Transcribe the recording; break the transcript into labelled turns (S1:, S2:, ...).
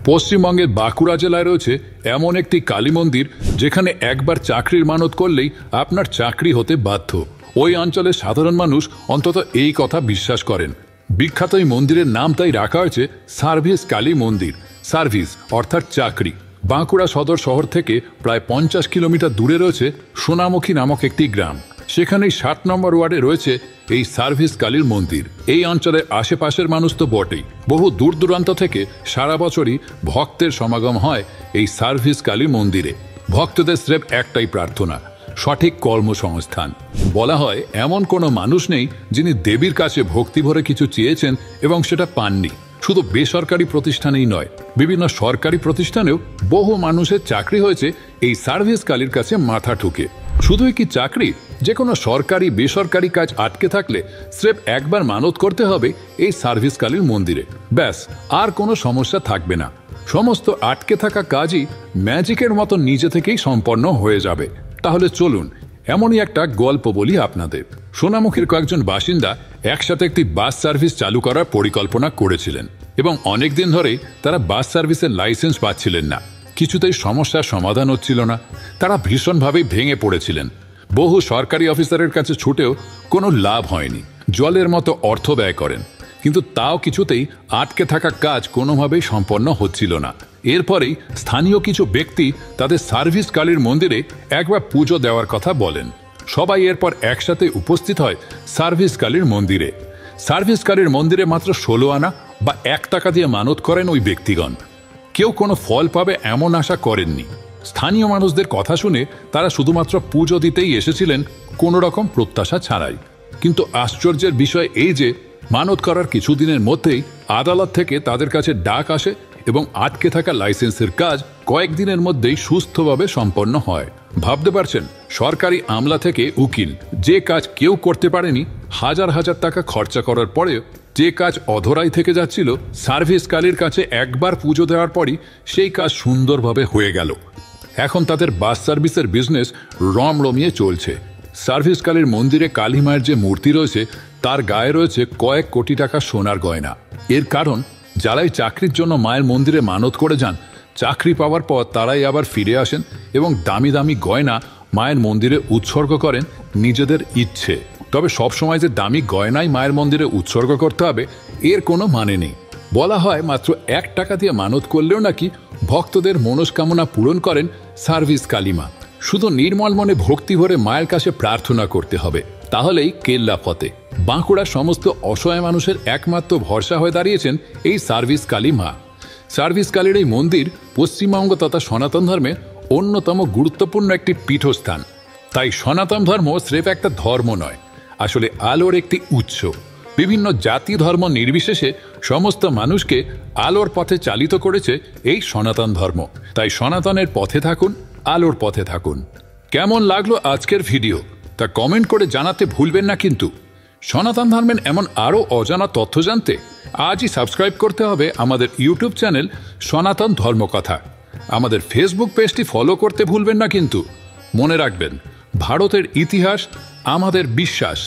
S1: পশ্চিমবঙ্গের বাঁকুড়া জেলায় রয়েছে এমন একটি কালী মন্দির যেখানে একবার চাকরির মানত করলেই আপনার চাকরি হতে বাধ্য। ওই অঞ্চলের সাধারণ মানুষ অন্তত এই কথা বিশ্বাস করেন। বিখ্যাত এই মন্দিরের নাম তাই রাখা হয়েছে সার্ভিস কালী মন্দির। সার্ভিস অর্থাৎ চাকরি। বাঁকুড়া সদর শহর থেকে প্রায় 50 কিলোমিটার দূরে রয়েছে সোনামুখী নামক একটি গ্রাম। সেখানেই 7 নম্বর ওয়ার্ডে রয়েছে এই সার্ভিস কালীর মন্দির। এই অঞ্চলের আশেপাশের মানুষ তো বটেই, বহু দূর দূরান্ত থেকে সারা বছরই ভক্তের সমাগম হয় এই সার্ভিস কালী মন্দিরে। ভক্তদের স্রেফ একটাই প্রার্থনা, সঠিক কর্মসংস্থান। বলা হয় এমন কোনো মানুষ নেই যিনি দেবীর কাছে ভক্তি ভরে কিছু চেয়েছেন এবং সেটা পাননি। শুধু বেসরকারি প্রতিষ্ঠানেই নয়, বিভিন্ন সরকারি প্রতিষ্ঠানেও বহু মানুষের চাকরি হয়েছে এই সার্ভিস কালীর কাছে মাথা ঠুকে। শুধুই কি চাকরি, যে কোনো সরকারি বেসরকারি কাজ আটকে থাকলে স্রেফ একবার মানত করতে হবে এই সার্ভিস কালীর মন্দিরে, ব্যাস আর কোনো সমস্যা থাকবে না। সমস্ত আটকে থাকা কাজই ম্যাজিকের মতো নিজে থেকেই সম্পন্ন হয়ে যাবে। তাহলে চলুন এমনই একটা গল্প বলি আপনাদের। সোনামুখীর কয়েকজন বাসিন্দা একসাথে একটি বাস সার্ভিস চালু করার পরিকল্পনা করেছিলেন এবং অনেকদিন ধরেই তারা বাস সার্ভিসের লাইসেন্স পাচ্ছিলেন না। কিছুতেই সমস্যার সমাধান হচ্ছিল না। তারা ভীষণভাবেই ভেঙে পড়েছিলেন। বহু সরকারি অফিসারের কাছে ছুটেও কোনো লাভ হয়নি। জলের মতো অর্থ ব্যয় করেন, কিন্তু তাও কিছুতেই আটকে থাকা কাজ কোনোভাবেই সম্পন্ন হচ্ছিল না। এরপরেই স্থানীয় কিছু ব্যক্তি তাদের সার্ভিস কালীর মন্দিরে একবার পুজো দেওয়ার কথা বলেন। সবাই এরপর একসাথে উপস্থিত হয় সার্ভিস কালীর মন্দিরে। সার্ভিস কালীর মন্দিরে মাত্র 16 আনা বা 1 টাকা দিয়ে মানত করেন ওই ব্যক্তিগণ। কেউ কোনো ফল পাবে এমন আশা করেননি। স্থানীয় মানুষদের কথা শুনে তারা শুধুমাত্র পুজো দিতেই এসেছিলেন, কোনো রকম প্রত্যাশা ছাড়াই। কিন্তু আশ্চর্যের বিষয় এই যে মানত করার কিছুদিনের মধ্যেই আদালত থেকে তাদের কাছে ডাক আসে এবং আটকে থাকা লাইসেন্সের কাজ কয়েকদিনের মধ্যেই সুস্থভাবে সম্পন্ন হয়। ভাবতে পারছেন, সরকারি আমলা থেকে উকিল, যে কাজ কেউ করতে পারেনি, হাজার হাজার টাকা খরচা করার পরেও যে কাজ অধরাই থেকে যাচ্ছিল, সার্ভিস কালীর কাছে একবার পুজো দেওয়ার পরই সেই কাজ সুন্দরভাবে হয়ে গেল। এখন তাদের বাস সার্ভিসের বিজনেস রমরমিয়ে চলছে। সার্ভিস কালীর মন্দিরে কালী মায়ের যে মূর্তি রয়েছে তার গায়ে রয়েছে কয়েক কোটি টাকা সোনার গয়না। এর কারণ, যারাই চাকরির জন্য মায়ের মন্দিরে মানত করে যান, চাকরি পাওয়ার পর তারাই আবার ফিরে আসেন এবং দামি দামি গয়না মায়ের মন্দিরে উৎসর্গ করেন নিজেদের ইচ্ছে। তবে সবসময় যে দামি গয়নাই মায়ের মন্দিরে উৎসর্গ করতে হবে এর কোনো মানে নেই। বলা হয় মাত্র 1 টাকা দিয়ে মানত করলেও নাকি ভক্তদের মনস্কামনা পূরণ করেন সার্ভিস কালী মা। শুধু নির্মল মনে ভক্তি ভরে মায়ের কাছে প্রার্থনা করতে হবে, তাহলেই কেল্লা ফতে। বাঁকুড়ার সমস্ত অসহায় মানুষের একমাত্র ভরসা হয়ে দাঁড়িয়েছেন এই সার্ভিস কালী মা। সার্ভিস কালীর এই মন্দির পশ্চিমবঙ্গ তথা সনাতন ধর্মের অন্যতম গুরুত্বপূর্ণ একটি পীঠস্থান। তাই সনাতন ধর্ম স্রেফ একটা ধর্ম নয়, আসলে আলোর একটি উৎস। বিভিন্ন জাতি ধর্ম নির্বিশেষে সমস্ত মানুষকে আলোর পথে চালিত করেছে এই সনাতন ধর্ম। তাই সনাতনের পথে থাকুন, আলোর পথে থাকুন। কেমন লাগলো আজকের ভিডিও তা কমেন্ট করে জানাতে ভুলবেন না কিন্তু। সনাতন ধর্মের এমন আরও অজানা তথ্য জানতে আজই সাবস্ক্রাইব করতে হবে আমাদের ইউটিউব চ্যানেল সনাতন ধর্মকথা। আমাদের ফেসবুক পেজটি ফলো করতে ভুলবেন না কিন্তু। মনে রাখবেন, ভারতের ইতিহাস আমাদের বিশ্বাস।